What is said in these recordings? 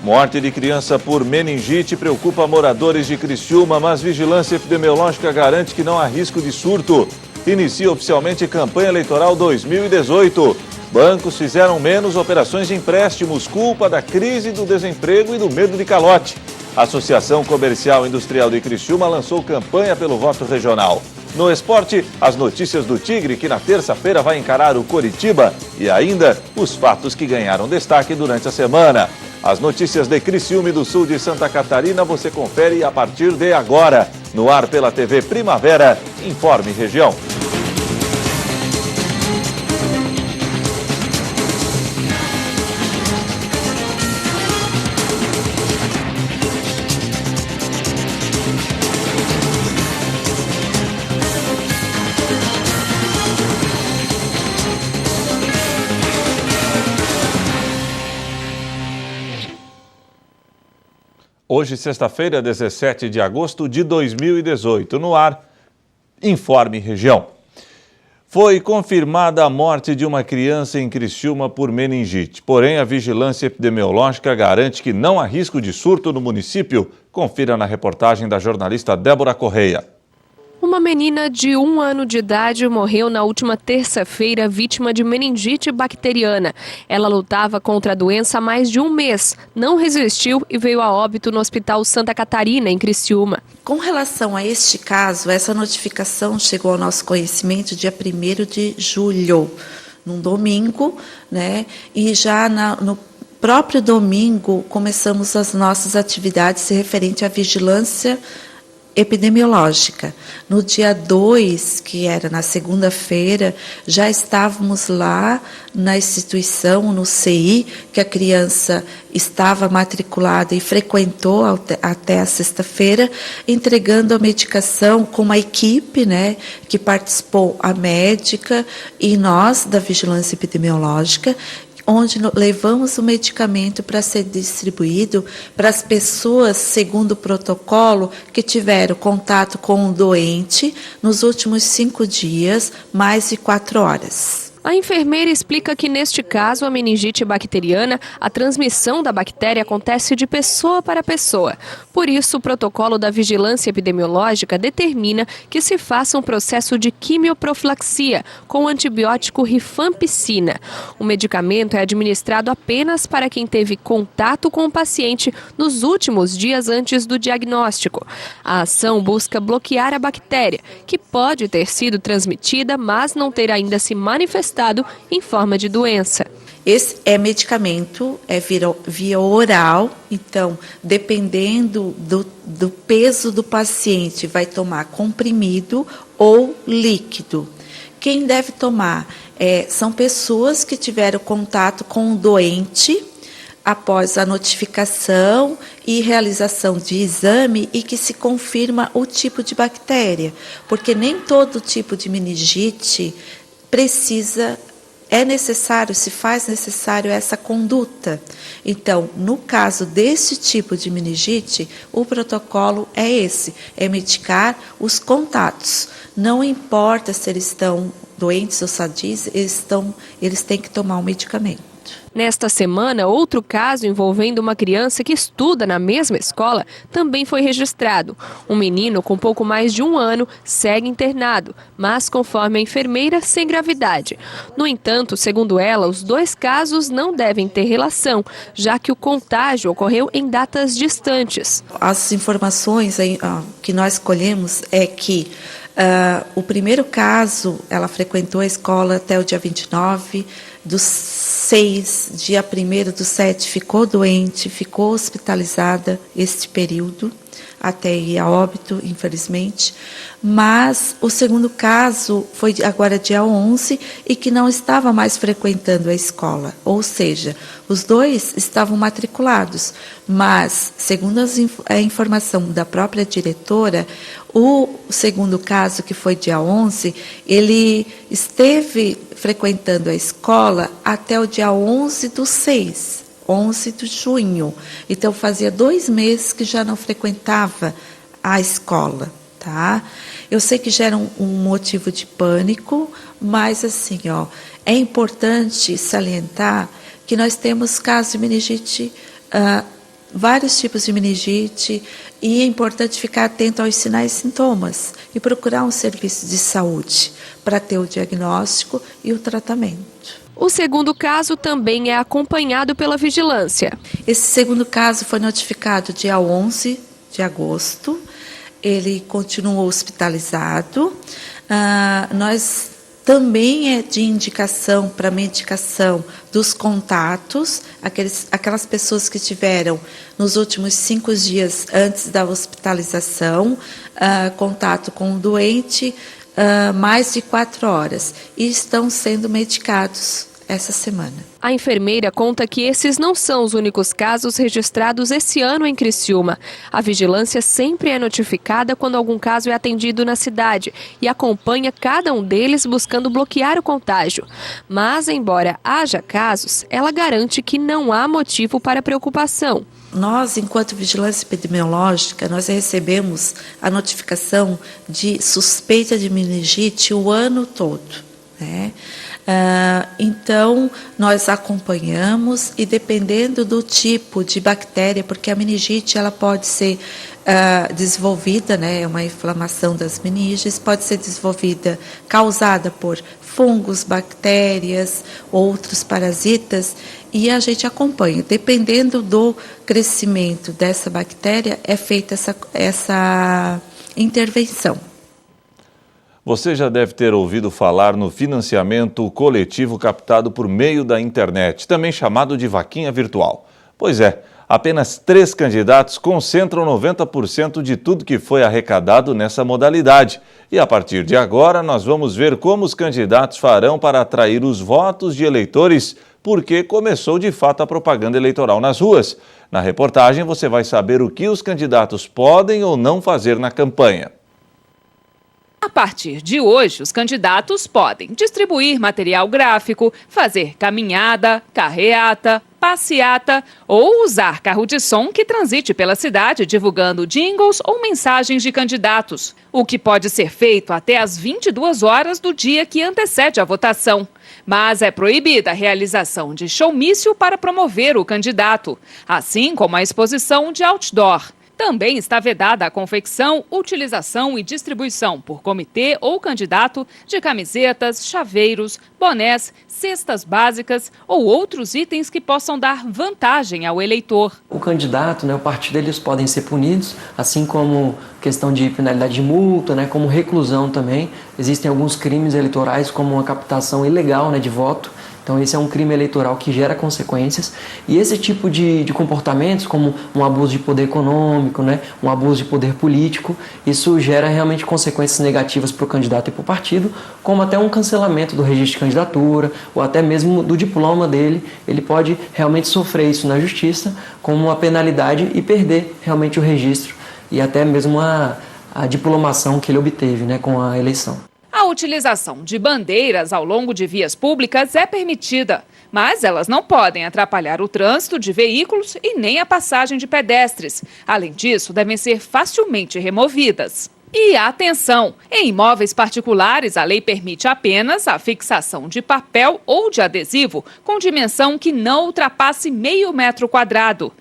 Morte de criança por meningite preocupa moradores de Criciúma, mas vigilância epidemiológica garante que não há risco de surto. Inicia oficialmente campanha eleitoral 2018. Bancos fizeram menos operações de empréstimos, culpa da crise do desemprego e do medo de calote. A Associação Comercial e Industrial de Criciúma lançou campanha pelo voto regional. No esporte, as notícias do Tigre, que na terça-feira vai encarar o Coritiba, e ainda os fatos que ganharam destaque durante a semana. As notícias de Criciúma e do sul de Santa Catarina você confere a partir de agora. No ar pela TV Primavera, Informe Região. Hoje, sexta-feira, 17 de agosto de 2018. No ar, Informe Região. Foi confirmada a morte de uma criança em Criciúma por meningite. Porém, a vigilância epidemiológica garante que não há risco de surto no município. Confira na reportagem da jornalista Débora Correia. Uma menina de 1 ano de idade morreu na última terça-feira vítima de meningite bacteriana. Ela lutava contra a doença há mais de um mês, não resistiu e veio a óbito no Hospital Santa Catarina, em Criciúma. Com relação a este caso, essa notificação chegou ao nosso conhecimento dia 1º de julho, num domingo, né? E já no próprio domingo começamos as nossas atividades referente à vigilância epidemiológica. No dia 2, que era na segunda-feira, já estávamos lá na instituição, no CI, que a criança estava matriculada e frequentou até a sexta-feira, entregando a medicação com uma equipe, né, que participou, a médica e nós da vigilância epidemiológica, onde levamos o medicamento para ser distribuído para as pessoas, segundo o protocolo, que tiveram contato com o doente nos últimos 5 dias, mais de 4 horas. A enfermeira explica que, neste caso, a meningite bacteriana, a transmissão da bactéria acontece de pessoa para pessoa. Por isso, o protocolo da vigilância epidemiológica determina que se faça um processo de quimioprofilaxia com o antibiótico rifampicina. O medicamento é administrado apenas para quem teve contato com o paciente nos últimos dias antes do diagnóstico. A ação busca bloquear a bactéria, que pode ter sido transmitida, mas não ter ainda se manifestado em forma de doença. Esse medicamento, via oral, então, dependendo do peso do paciente, vai tomar comprimido ou líquido. Quem deve tomar são pessoas que tiveram contato com o doente após a notificação e realização de exame e que se confirma o tipo de bactéria, porque nem todo tipo de meningite se faz necessário essa conduta. Então, no caso desse tipo de meningite, o protocolo é esse, é medicar os contatos. Não importa se eles estão doentes ou sadios, eles têm que tomar um medicamento. Nesta semana, outro caso envolvendo uma criança que estuda na mesma escola também foi registrado. Um menino com pouco mais de 1 ano segue internado, mas, conforme a enfermeira, sem gravidade. No entanto, segundo ela, os 2 casos não devem ter relação, já que o contágio ocorreu em datas distantes. As informações que nós colhemos é que o primeiro caso, ela frequentou a escola até o dia 29 do 6, dia 1º do 7, ficou doente, ficou hospitalizada este período, até ir a óbito, infelizmente. Mas o segundo caso foi agora dia 11 e que não estava mais frequentando a escola, ou seja, os 2 estavam matriculados, mas, segundo a informação da própria diretora, o segundo caso, que foi dia 11, ele esteve frequentando a escola até o dia 11 do 6, 11 de junho. Então, fazia 2 meses que já não frequentava a escola, tá? Eu sei que gera um motivo de pânico, mas, assim, é importante salientar que nós temos casos de meningite vários tipos de meningite e é importante ficar atento aos sinais e sintomas e procurar um serviço de saúde para ter o diagnóstico e o tratamento. O segundo caso também é acompanhado pela vigilância. Esse segundo caso foi notificado dia 11 de agosto, ele continuou hospitalizado. Nós também é de indicação para medicação dos contatos, aquelas pessoas que tiveram nos últimos 5 dias antes da hospitalização, contato com o doente, mais de 4 horas, e estão sendo medicados essa semana. A enfermeira conta que esses não são os únicos casos registrados esse ano em Criciúma. A vigilância sempre é notificada quando algum caso é atendido na cidade e acompanha cada um deles buscando bloquear o contágio. Mas, embora haja casos, ela garante que não há motivo para preocupação. Nós, enquanto vigilância epidemiológica, nós recebemos a notificação de suspeita de meningite o ano todo, né? Então, nós acompanhamos e dependendo do tipo de bactéria, porque a meningite ela pode ser desenvolvida, né, é uma inflamação das meninges, pode ser desenvolvida, causada por fungos, bactérias, outros parasitas, e a gente acompanha. Dependendo do crescimento dessa bactéria, é feita essa intervenção. Você já deve ter ouvido falar no financiamento coletivo captado por meio da internet, também chamado de vaquinha virtual. Pois é, apenas 3 candidatos concentram 90% de tudo que foi arrecadado nessa modalidade. E a partir de agora, nós vamos ver como os candidatos farão para atrair os votos de eleitores, porque começou de fato a propaganda eleitoral nas ruas. Na reportagem, você vai saber o que os candidatos podem ou não fazer na campanha. A partir de hoje, os candidatos podem distribuir material gráfico, fazer caminhada, carreata, passeata ou usar carro de som que transite pela cidade divulgando jingles ou mensagens de candidatos, o que pode ser feito até às 22 horas do dia que antecede a votação. Mas é proibida a realização de showmício para promover o candidato, assim como a exposição de outdoor. Também está vedada a confecção, utilização e distribuição por comitê ou candidato de camisetas, chaveiros, bonés, cestas básicas ou outros itens que possam dar vantagem ao eleitor. O candidato, o partido, eles podem ser punidos, assim como questão de penalidade de multa, como reclusão também. Existem alguns crimes eleitorais, como a captação ilegal de voto. Então esse é um crime eleitoral que gera consequências e esse tipo de comportamentos, como um abuso de poder econômico, um abuso de poder político, isso gera realmente consequências negativas para o candidato e para o partido, como até um cancelamento do registro de candidatura ou até mesmo do diploma dele. Ele pode realmente sofrer isso na justiça como uma penalidade e perder realmente o registro e até mesmo a diplomação que ele obteve com a eleição. A utilização de bandeiras ao longo de vias públicas é permitida, mas elas não podem atrapalhar o trânsito de veículos e nem a passagem de pedestres. Além disso, devem ser facilmente removidas. E atenção, em imóveis particulares, a lei permite apenas a fixação de papel ou de adesivo com dimensão que não ultrapasse meio metro quadrado.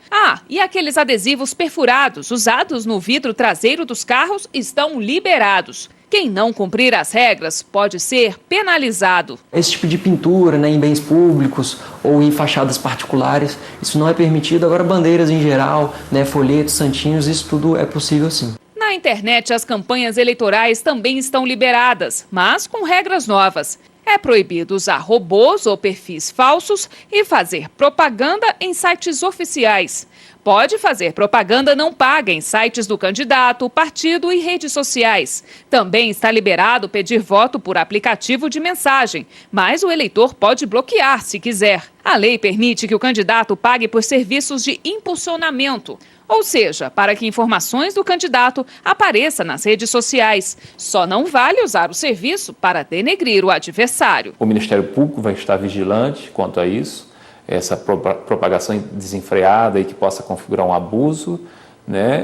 E aqueles adesivos perfurados usados no vidro traseiro dos carros estão liberados. Quem não cumprir as regras pode ser penalizado. Esse tipo de pintura em bens públicos ou em fachadas particulares, isso não é permitido. Agora, bandeiras em geral, folhetos, santinhos, isso tudo é possível sim. Na internet, as campanhas eleitorais também estão liberadas, mas com regras novas. É proibido usar robôs ou perfis falsos e fazer propaganda em sites oficiais. Pode fazer propaganda não paga em sites do candidato, partido e redes sociais. Também está liberado pedir voto por aplicativo de mensagem, mas o eleitor pode bloquear se quiser. A lei permite que o candidato pague por serviços de impulsionamento, ou seja, para que informações do candidato apareçam nas redes sociais. Só não vale usar o serviço para denegrir o adversário. O Ministério Público vai estar vigilante quanto a isso. Essa propagação desenfreada e que possa configurar um abuso,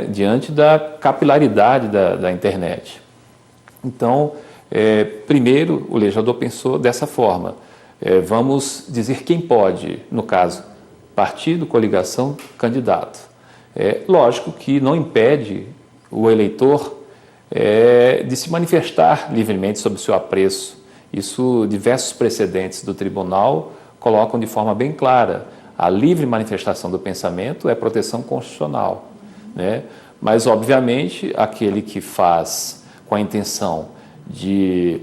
diante da capilaridade da internet. Então, primeiro, o legislador pensou dessa forma. Vamos dizer quem pode, no caso, partido, coligação, candidato. Lógico que não impede o eleitor de se manifestar livremente sobre o seu apreço. Isso, diversos precedentes do tribunal colocam de forma bem clara. A livre manifestação do pensamento é proteção constitucional, né? Mas, obviamente, aquele que faz com a intenção de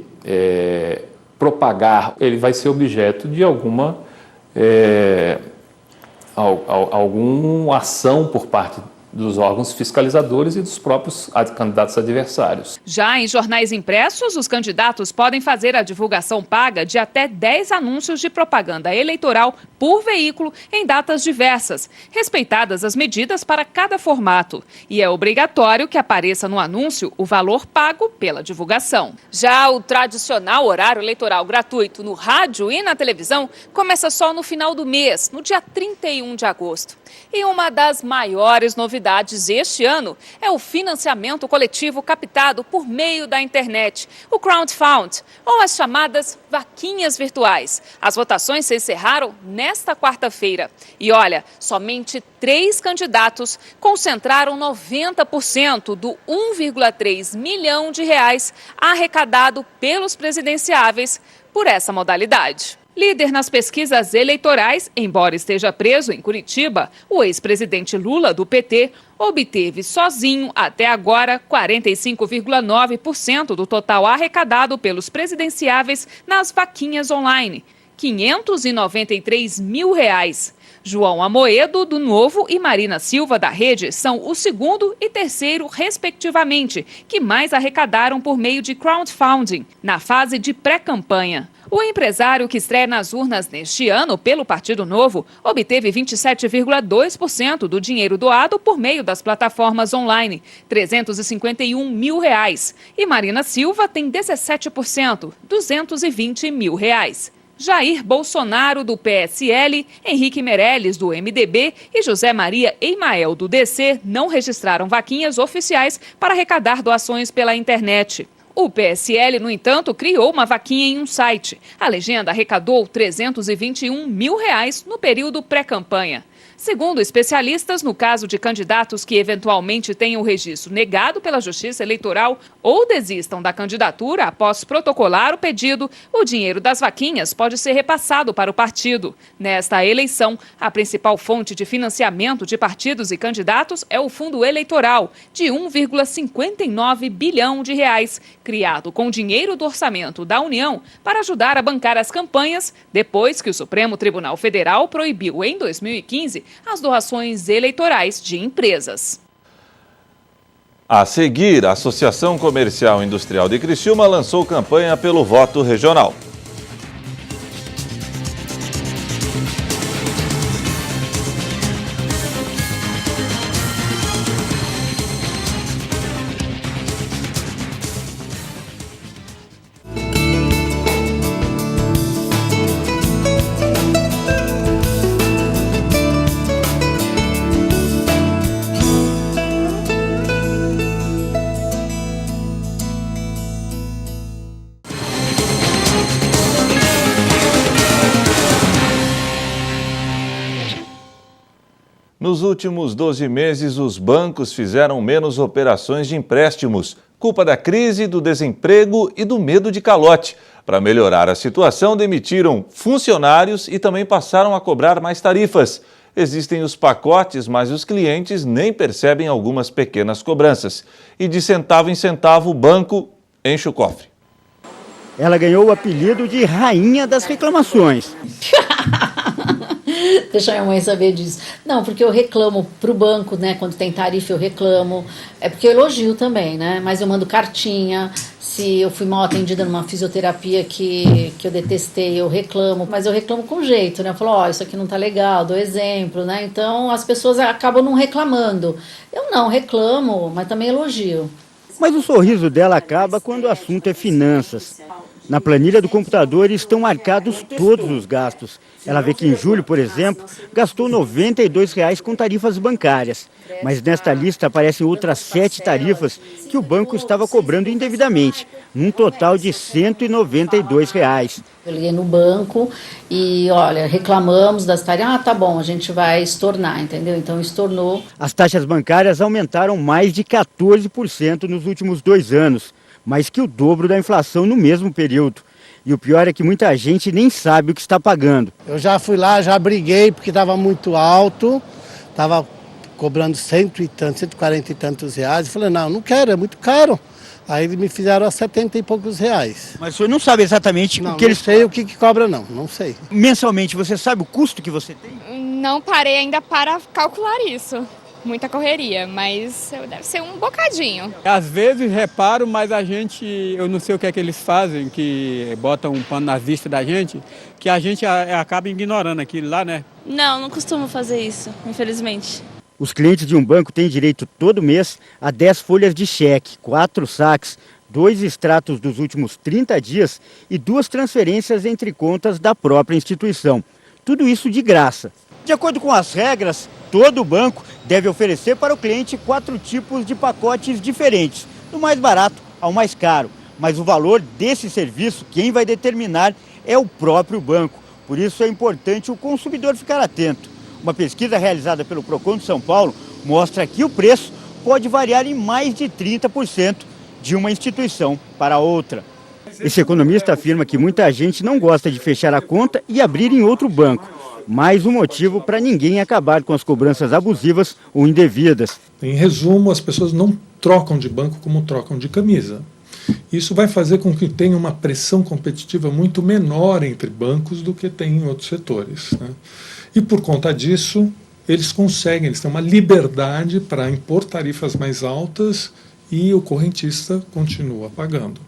propagar, ele vai ser objeto de alguma ação por parte dos órgãos fiscalizadores e dos próprios candidatos adversários. Já em jornais impressos, os candidatos podem fazer a divulgação paga de até 10 anúncios de propaganda eleitoral por veículo em datas diversas, respeitadas as medidas para cada formato. E é obrigatório que apareça no anúncio o valor pago pela divulgação. Já o tradicional horário eleitoral gratuito no rádio e na televisão começa só no final do mês, no dia 31 de agosto. E uma das maiores novidades este ano é o financiamento coletivo captado por meio da internet, o crowdfunding, ou as chamadas vaquinhas virtuais. As votações se encerraram nesta quarta-feira. E olha, somente 3 candidatos concentraram 90% do 1,3 milhão de reais arrecadado pelos presidenciáveis por essa modalidade. Líder nas pesquisas eleitorais, embora esteja preso em Curitiba, o ex-presidente Lula, do PT, obteve sozinho, até agora, 45,9% do total arrecadado pelos presidenciáveis nas vaquinhas online, R$ 593 mil. João Amoedo, do Novo, e Marina Silva, da Rede, são o segundo e terceiro, respectivamente, que mais arrecadaram por meio de crowdfunding, na fase de pré-campanha. O empresário que estreia nas urnas neste ano pelo Partido Novo obteve 27,2% do dinheiro doado por meio das plataformas online, R$ 351 mil. E Marina Silva tem 17%, R$ 220 mil. Jair Bolsonaro, do PSL, Henrique Meirelles, do MDB e José Maria Eimael, do DC, não registraram vaquinhas oficiais para arrecadar doações pela internet. O PSL, no entanto, criou uma vaquinha em um site. A legenda arrecadou R$ 321 mil no período pré-campanha. Segundo especialistas, no caso de candidatos que eventualmente tenham o registro negado pela Justiça Eleitoral ou desistam da candidatura após protocolar o pedido, o dinheiro das vaquinhas pode ser repassado para o partido. Nesta eleição, a principal fonte de financiamento de partidos e candidatos é o Fundo Eleitoral, de 1,59 bilhão de reais, criado com dinheiro do orçamento da União para ajudar a bancar as campanhas, depois que o Supremo Tribunal Federal proibiu em 2015 as doações eleitorais de empresas. A seguir, a Associação Comercial e Industrial de Criciúma lançou campanha pelo voto regional. Nos últimos 12 meses, os bancos fizeram menos operações de empréstimos, culpa da crise, do desemprego e do medo de calote. Para melhorar a situação, demitiram funcionários e também passaram a cobrar mais tarifas. Existem os pacotes, mas os clientes nem percebem algumas pequenas cobranças. E de centavo em centavo, o banco enche o cofre. Ela ganhou o apelido de Rainha das Reclamações. Deixa a minha mãe saber disso. Não, porque eu reclamo pro banco, né? Quando tem tarifa eu reclamo. É porque eu elogio também, né? Mas eu mando cartinha. Se eu fui mal atendida numa fisioterapia que eu detestei, eu reclamo. Mas eu reclamo com jeito, né? Eu falo, ó, isso aqui não tá legal, dou exemplo, né? Então as pessoas acabam não reclamando. Eu não reclamo, mas também elogio. Mas o sorriso dela acaba quando o assunto é finanças. Na planilha do computador estão marcados todos os gastos. Ela vê que em julho, por exemplo, gastou R$ 92 com tarifas bancárias. Mas nesta lista aparecem outras 7 tarifas que o banco estava cobrando indevidamente, num total de R$ 192. Eu liguei no banco e, olha, reclamamos das tarifas. Ah, tá bom, a gente vai estornar, entendeu? Então estornou. As taxas bancárias aumentaram mais de 14% nos últimos 2 anos, mais que o dobro da inflação no mesmo período. E o pior é que muita gente nem sabe o que está pagando. Eu já fui lá, já briguei porque estava muito alto, estava cobrando 140 e tantos reais. Eu falei, não quero, é muito caro. Aí eles me fizeram a 70 e poucos reais. Mas o senhor não sabe exatamente o que eles... Não sei o que cobra não sei. Mensalmente, você sabe o custo que você tem? Não parei ainda para calcular isso. Muita correria, mas deve ser um bocadinho. Às vezes reparo, mas eu não sei o que é que eles fazem, que botam um pano nas vistas da gente, que a gente acaba ignorando aquilo lá, né? Não costumo fazer isso, infelizmente. Os clientes de um banco têm direito todo mês a 10 folhas de cheque, 4 saques, 2 extratos dos últimos 30 dias e 2 transferências entre contas da própria instituição. Tudo isso de graça. De acordo com as regras, todo banco deve oferecer para o cliente 4 tipos de pacotes diferentes, do mais barato ao mais caro. Mas o valor desse serviço, quem vai determinar é o próprio banco. Por isso é importante o consumidor ficar atento. Uma pesquisa realizada pelo Procon de São Paulo mostra que o preço pode variar em mais de 30% de uma instituição para outra. Esse economista afirma que muita gente não gosta de fechar a conta e abrir em outro banco. Mais um motivo para ninguém acabar com as cobranças abusivas ou indevidas. Em resumo, as pessoas não trocam de banco como trocam de camisa. Isso vai fazer com que tenha uma pressão competitiva muito menor entre bancos do que tem em outros setores, né? E por conta disso, eles têm uma liberdade para impor tarifas mais altas e o correntista continua pagando.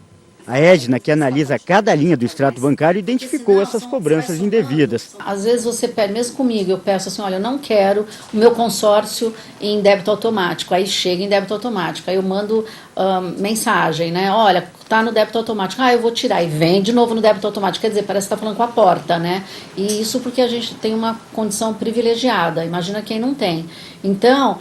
A Edna, que analisa cada linha do extrato bancário, identificou essas cobranças indevidas. Às vezes você pede, mesmo comigo, eu peço assim, olha, eu não quero o meu consórcio em débito automático. Aí chega em débito automático, aí eu mando mensagem, né? Olha, tá no débito automático, eu vou tirar. E vem de novo no débito automático, quer dizer, parece que está falando com a porta, né? E isso porque a gente tem uma condição privilegiada, imagina quem não tem. Então,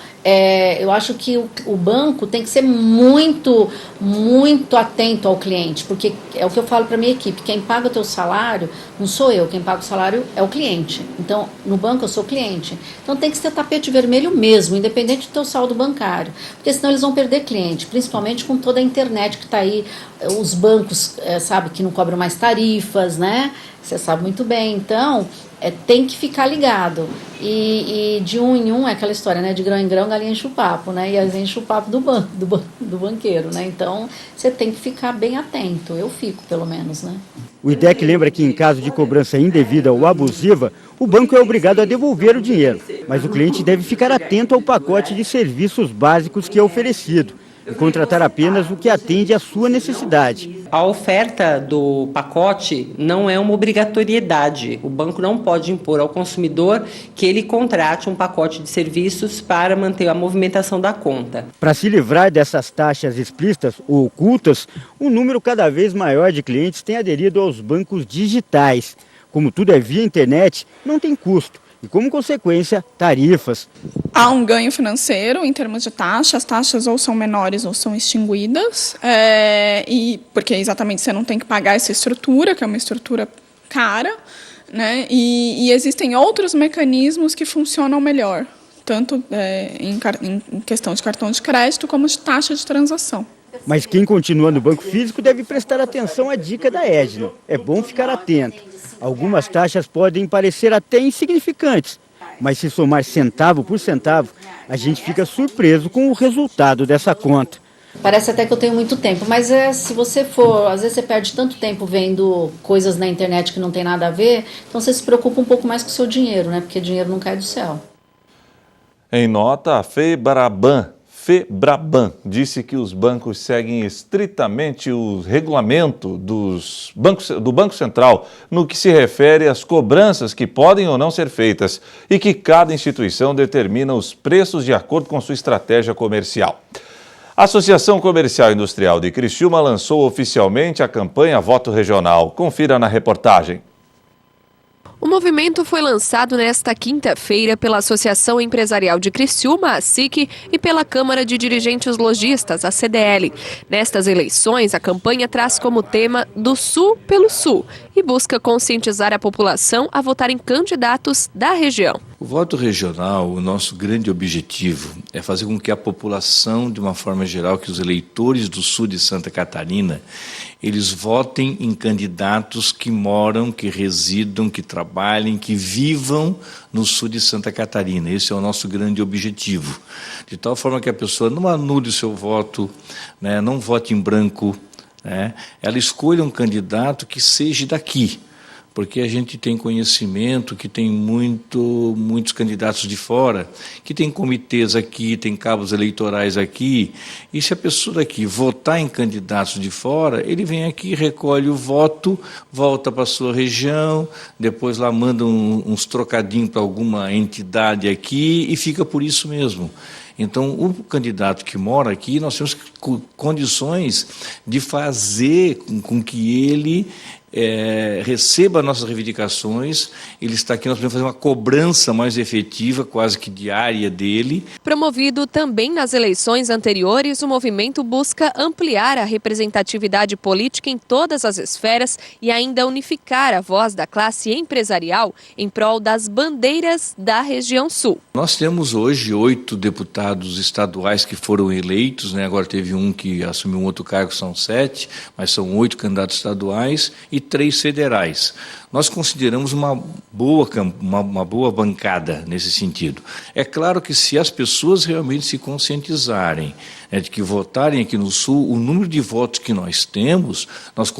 eu acho que o banco tem que ser muito, muito atento ao cliente, porque é o que eu falo para a minha equipe, quem paga o teu salário não sou eu, quem paga o salário é o cliente. Então, no banco eu sou cliente. Então tem que ser tapete vermelho mesmo, independente do teu saldo bancário, porque senão eles vão perder cliente, principalmente com toda a internet que está aí, os bancos, sabe, que não cobram mais tarifas, né? Você sabe muito bem. Então, tem que ficar ligado. E de um em um é aquela história, né? De grão em grão, galinha enche o papo, né? E às vezes enche o papo do banqueiro, né? Então, você tem que ficar bem atento. Eu fico, pelo menos, né? O IDEC lembra que em caso de cobrança indevida ou abusiva, o banco é obrigado a devolver o dinheiro. Mas o cliente deve ficar atento ao pacote de serviços básicos que é oferecido e contratar apenas o que atende à sua necessidade. A oferta do pacote não é uma obrigatoriedade. O banco não pode impor ao consumidor que ele contrate um pacote de serviços para manter a movimentação da conta. Para se livrar dessas taxas explícitas ou ocultas, um número cada vez maior de clientes tem aderido aos bancos digitais. Como tudo é via internet, não tem custo. E, como consequência, tarifas. Há um ganho financeiro em termos de taxa, as taxas ou são menores ou são extinguidas, porque exatamente você não tem que pagar essa estrutura, que é uma estrutura cara, né? E existem outros mecanismos que funcionam melhor, tanto em questão de cartão de crédito como de taxa de transação. Mas quem continua no banco físico deve prestar atenção à dica da Edna. É bom ficar atento. Algumas taxas podem parecer até insignificantes, mas se somar centavo por centavo, a gente fica surpreso com o resultado dessa conta. Parece até que eu tenho muito tempo, mas se você for, às vezes você perde tanto tempo vendo coisas na internet que não tem nada a ver, então você se preocupa um pouco mais com o seu dinheiro, né? Porque dinheiro não cai do céu. Em nota, a FEBRABAN disse que os bancos seguem estritamente o regulamento do Banco Central no que se refere às cobranças que podem ou não ser feitas e que cada instituição determina os preços de acordo com sua estratégia comercial. A Associação Comercial e Industrial de Criciúma lançou oficialmente a campanha Voto Regional. Confira na reportagem. O movimento foi lançado nesta quinta-feira pela Associação Empresarial de Criciúma, a SIC, e pela Câmara de Dirigentes Lojistas, a CDL. Nestas eleições, a campanha traz como tema Do Sul pelo Sul e busca conscientizar a população a votar em candidatos da região. O voto regional, o nosso grande objetivo é fazer com que a população, de uma forma geral, que os eleitores do sul de Santa Catarina, eles votem em candidatos que moram, que residam, que trabalhem, que vivam no sul de Santa Catarina. Esse é o nosso grande objetivo. De tal forma que a pessoa não anule o seu voto, né, não vote em branco, né, ela escolha um candidato que seja daqui. Porque a gente tem conhecimento que tem muitos candidatos de fora, que tem comitês aqui, tem cabos eleitorais aqui, e se a pessoa daqui votar em candidatos de fora, ele vem aqui, recolhe o voto, volta para a sua região, depois lá manda uns trocadinhos para alguma entidade aqui e fica por isso mesmo. Então, o candidato que mora aqui, nós temos condições de fazer com que ele receba nossas reivindicações, ele está aqui, nós podemos fazer uma cobrança mais efetiva, quase que diária dele. Promovido também nas eleições anteriores, o movimento busca ampliar a representatividade política em todas as esferas e ainda unificar a voz da classe empresarial em prol das bandeiras da região sul. Nós temos hoje 8 deputados estaduais que foram eleitos, né? Agora teve um que assumiu um outro cargo, são 7, mas são 8 candidatos estaduais e 3 federais. Nós consideramos uma boa bancada nesse sentido. É claro que se as pessoas realmente se conscientizarem, né, de que votarem aqui no Sul, o número de votos que nós temos, nós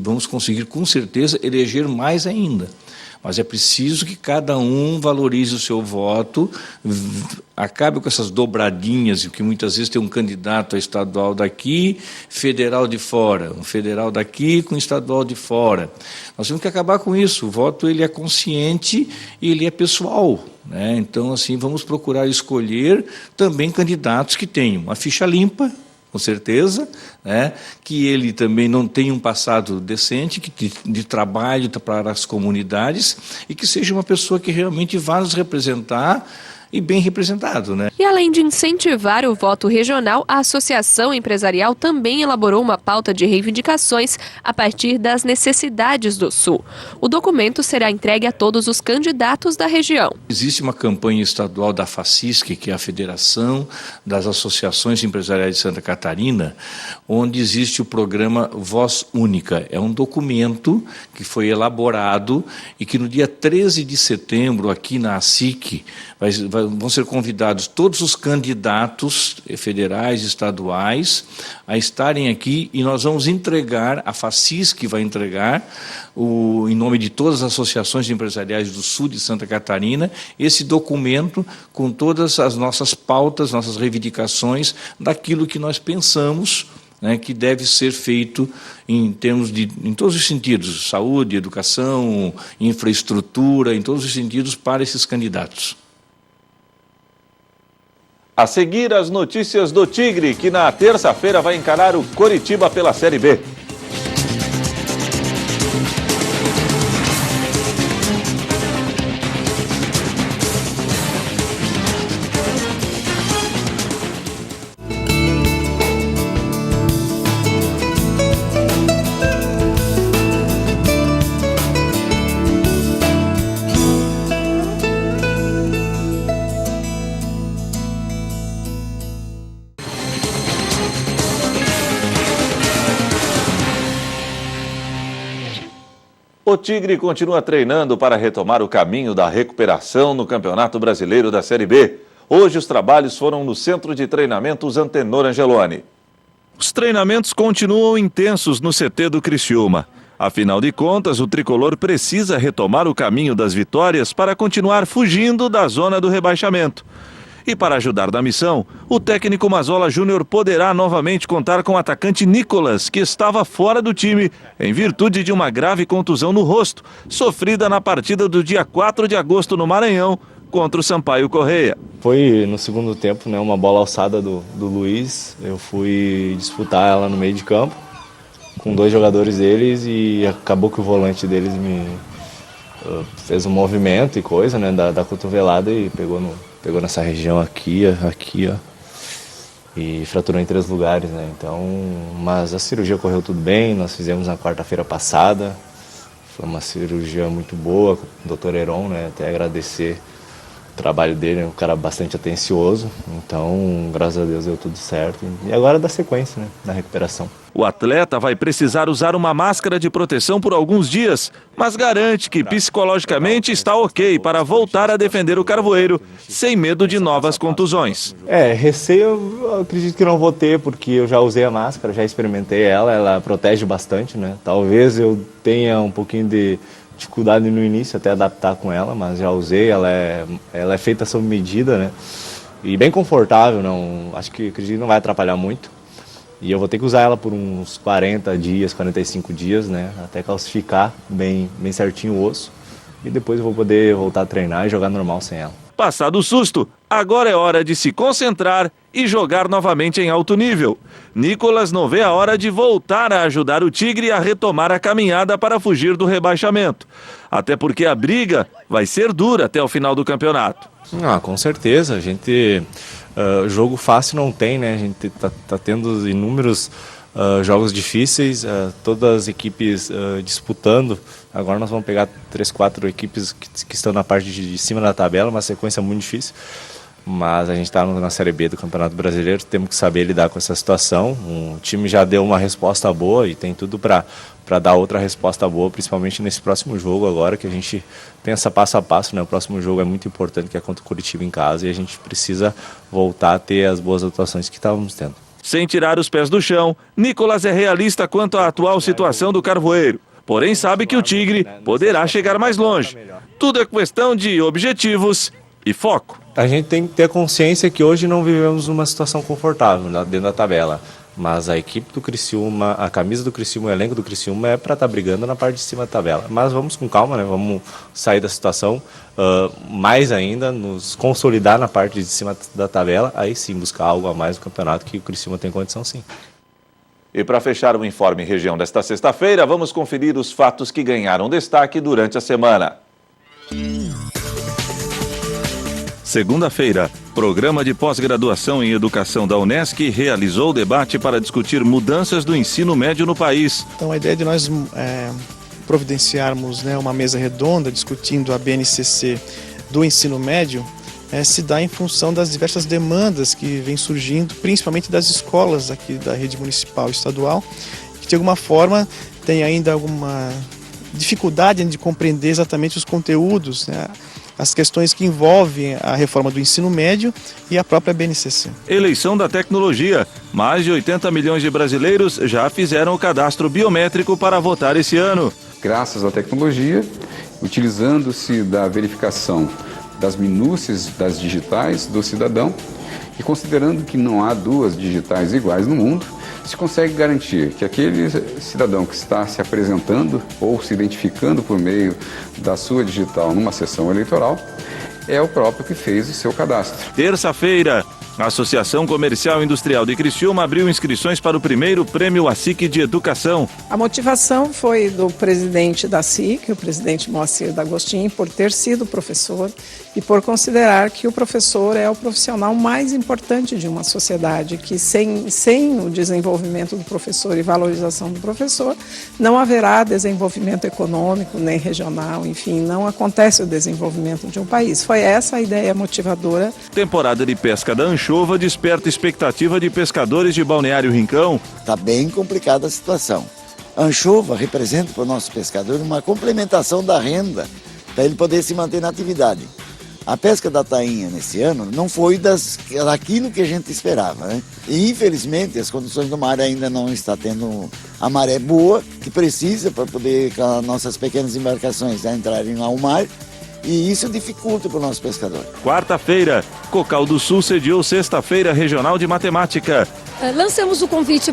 vamos conseguir com certeza eleger mais ainda. Mas é preciso que cada um valorize o seu voto, acabe com essas dobradinhas, que muitas vezes tem um candidato a estadual daqui, federal de fora, um federal daqui com estadual de fora. Nós temos que acabar com isso. O voto ele é consciente e ele é pessoal, né? Então, assim, vamos procurar escolher também candidatos que tenham a ficha limpa, com certeza, né, que ele também não tenha um passado decente, de trabalho para as comunidades e que seja uma pessoa que realmente vá nos representar e bem representado, né? E além de incentivar o voto regional, a Associação Empresarial também elaborou uma pauta de reivindicações a partir das necessidades do Sul. O documento será entregue a todos os candidatos da região. Existe uma campanha estadual da FACISC, que é a Federação das Associações Empresariais de Santa Catarina, onde existe o programa Voz Única. É um documento que foi elaborado e que no dia 13 de setembro, aqui na ASIC, vão ser convidados todos os candidatos federais, estaduais, a estarem aqui e nós vamos entregar, a FACISC vai entregar, em nome de todas as associações empresariais do sul de Santa Catarina, esse documento com todas as nossas pautas, nossas reivindicações, daquilo que nós pensamos, né, que deve ser feito em todos os sentidos, saúde, educação, infraestrutura, em todos os sentidos para esses candidatos. A seguir, as notícias do Tigre, que na terça-feira vai encarar o Coritiba pela Série B. O Tigre continua treinando para retomar o caminho da recuperação no Campeonato Brasileiro da Série B. Hoje os trabalhos foram no Centro de Treinamentos Antenor Angeloni. Os treinamentos continuam intensos no CT do Criciúma. Afinal de contas, o tricolor precisa retomar o caminho das vitórias para continuar fugindo da zona do rebaixamento. E para ajudar na missão, o técnico Mazola Júnior poderá novamente contar com o atacante Nicolas, que estava fora do time em virtude de uma grave contusão no rosto, sofrida na partida do dia 4 de agosto no Maranhão, contra o Sampaio Correia. Foi no segundo tempo, né, uma bola alçada do Luiz. Eu fui disputar ela no meio de campo com 2 jogadores deles e acabou que o volante deles me fez um movimento e coisa, né, da cotovelada e pegou nessa região aqui, ó, e fraturou em 3 lugares, né. Então, mas a cirurgia correu tudo bem. Nós fizemos na quarta-feira passada. Foi uma cirurgia muito boa, com o Dr. Heron, né, até agradecer o trabalho dele, é um cara bastante atencioso, então, graças a Deus, deu tudo certo. E agora dá sequência, né, na recuperação. O atleta vai precisar usar uma máscara de proteção por alguns dias, mas garante que psicologicamente está ok para voltar a defender o Carvoeiro, sem medo de novas contusões. Receio eu acredito que não vou ter, porque eu já usei a máscara, já experimentei ela protege bastante, né. Talvez eu tenha um pouquinho de dificuldade no início até adaptar com ela, mas já usei, ela é feita sob medida, né, e bem confortável, acredito que não vai atrapalhar muito, e eu vou ter que usar ela por uns 40 dias, 45 dias, né, até calcificar bem certinho o osso, e depois eu vou poder voltar a treinar e jogar normal sem ela. Passado o susto, agora é hora de se concentrar e jogar novamente em alto nível. Nicolas não vê a hora de voltar a ajudar o Tigre a retomar a caminhada para fugir do rebaixamento. Até porque a briga vai ser dura até o final do campeonato. Com certeza, a gente jogo fácil não tem, né? A gente tá tendo inúmeros jogos difíceis, todas as equipes disputando. Agora nós vamos pegar 3, 4 equipes que estão na parte de cima da tabela, uma sequência muito difícil. Mas a gente está na Série B do Campeonato Brasileiro, temos que saber lidar com essa situação. O time já deu uma resposta boa e tem tudo para dar outra resposta boa, principalmente nesse próximo jogo agora, que a gente pensa passo a passo, né? O próximo jogo é muito importante, que é contra o Curitiba em casa, e a gente precisa voltar a ter as boas atuações que estávamos tendo. Sem tirar os pés do chão, Nicolas é realista quanto à atual situação do Carvoeiro. Porém, sabe que o Tigre poderá chegar mais longe. Tudo é questão de objetivos e foco. A gente tem que ter consciência que hoje não vivemos uma situação confortável dentro da tabela. Mas a equipe do Criciúma, a camisa do Criciúma, o elenco do Criciúma é para estar brigando na parte de cima da tabela. Mas vamos com calma, né? Vamos sair da situação, mais ainda, nos consolidar na parte de cima da tabela, aí sim buscar algo a mais no campeonato, que o Criciúma tem condição sim. E para fechar o Informe Região desta sexta-feira, vamos conferir os fatos que ganharam destaque durante a semana. Segunda-feira, Programa de Pós-Graduação em Educação da Unesc realizou debate para discutir mudanças do ensino médio no país. Então a ideia de nós providenciarmos, né, uma mesa redonda discutindo a BNCC do ensino médio se dá em função das diversas demandas que vêm surgindo, principalmente das escolas aqui da rede municipal e estadual, que de alguma forma tem ainda alguma dificuldade de compreender exatamente os conteúdos, né, as questões que envolvem a reforma do ensino médio e a própria BNCC. Eleição da tecnologia. Mais de 80 milhões de brasileiros já fizeram o cadastro biométrico para votar esse ano. Graças à tecnologia, utilizando-se da verificação das minúcias das digitais do cidadão e considerando que não há duas digitais iguais no mundo, se consegue garantir que aquele cidadão que está se apresentando ou se identificando por meio da sua digital numa sessão eleitoral é o próprio que fez o seu cadastro. Terça-feira, a Associação Comercial e Industrial de Criciúma abriu inscrições para o primeiro Prêmio ASIC de Educação. A motivação foi do presidente da ASIC, o presidente Moacir D'Agostin, por ter sido professor e por considerar que o professor é o profissional mais importante de uma sociedade, que sem o desenvolvimento do professor e valorização do professor, não haverá desenvolvimento econômico nem regional, enfim, não acontece o desenvolvimento de um país. Foi essa a ideia motivadora. Temporada de pesca da anchova desperta expectativa de pescadores de Balneário Rincão. Está bem complicada a situação. A anchova representa para o nosso pescador uma complementação da renda, para ele poder se manter na atividade. A pesca da tainha nesse ano não foi daquilo que a gente esperava, né? E infelizmente as condições do mar ainda não está tendo a maré boa que precisa para poder as nossas pequenas embarcações entrarem ao mar. E isso dificulta para o nosso pescador. Quarta-feira, Cocal do Sul sediou Sexta-feira Regional de Matemática. Lançamos o convite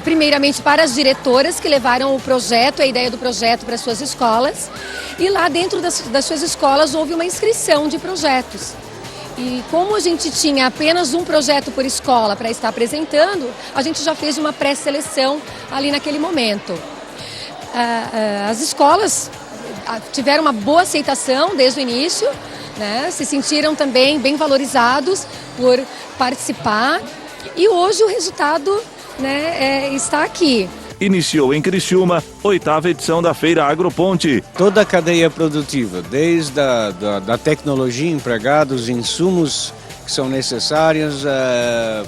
primeiramente para as diretoras que levaram o projeto, a ideia do projeto para suas escolas. E lá dentro das suas escolas houve uma inscrição de projetos. E como a gente tinha apenas um projeto por escola para estar apresentando, a gente já fez uma pré-seleção ali naquele momento. As escolas tiveram uma boa aceitação desde o início, né? Se sentiram também bem valorizados por participar. E hoje o resultado, né, está aqui. Iniciou em Criciúma, 8ª edição da Feira Agroponte. Toda a cadeia produtiva, desde da tecnologia, empregados, insumos que são necessários,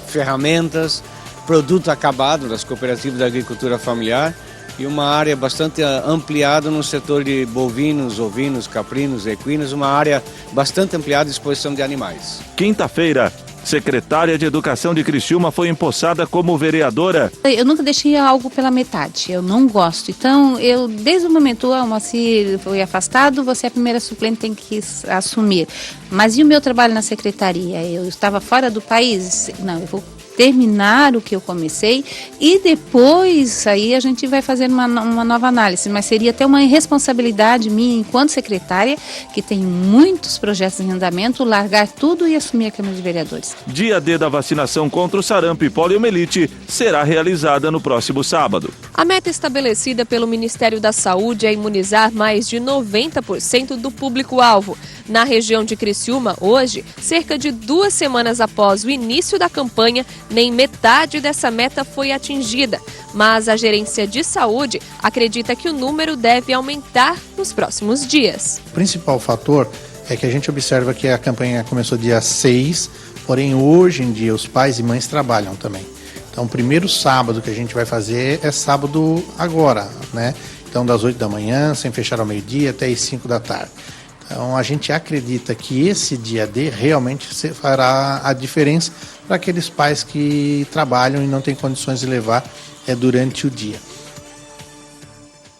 ferramentas, produto acabado das cooperativas da agricultura familiar e uma área bastante ampliada no setor de bovinos, ovinos, caprinos, equinos, uma área bastante ampliada de exposição de animais. Quinta-feira, secretária de Educação de Criciúma foi empossada como vereadora. Eu nunca deixei algo pela metade, eu não gosto. Então, desde o momento o Moacir foi afastado, você é a primeira suplente, tem que assumir. Mas e o meu trabalho na secretaria? Eu estava fora do país? Não, eu vou terminar o que eu comecei e depois aí a gente vai fazer uma nova análise, mas seria até uma irresponsabilidade minha enquanto secretária, que tem muitos projetos em andamento, largar tudo e assumir a Câmara de Vereadores. Dia D da vacinação contra o sarampo e poliomielite será realizada no próximo sábado. A meta estabelecida pelo Ministério da Saúde é imunizar mais de 90% do público-alvo. Na região de Criciúma, hoje, cerca de 2 semanas após o início da campanha, nem metade dessa meta foi atingida. Mas a Gerência de Saúde acredita que o número deve aumentar nos próximos dias. O principal fator é que a gente observa que a campanha começou dia 6, porém hoje em dia os pais e mães trabalham também. Então o primeiro sábado que a gente vai fazer é sábado agora, né? Então das 8 da manhã, sem fechar ao meio-dia, até as 5 da tarde. Então a gente acredita que esse dia D realmente fará a diferença para aqueles pais que trabalham e não têm condições de levar durante o dia.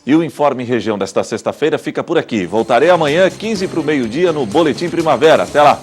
E o Informe Região desta sexta-feira fica por aqui. Voltarei amanhã, 15 para o meio-dia, no Boletim Primavera. Até lá!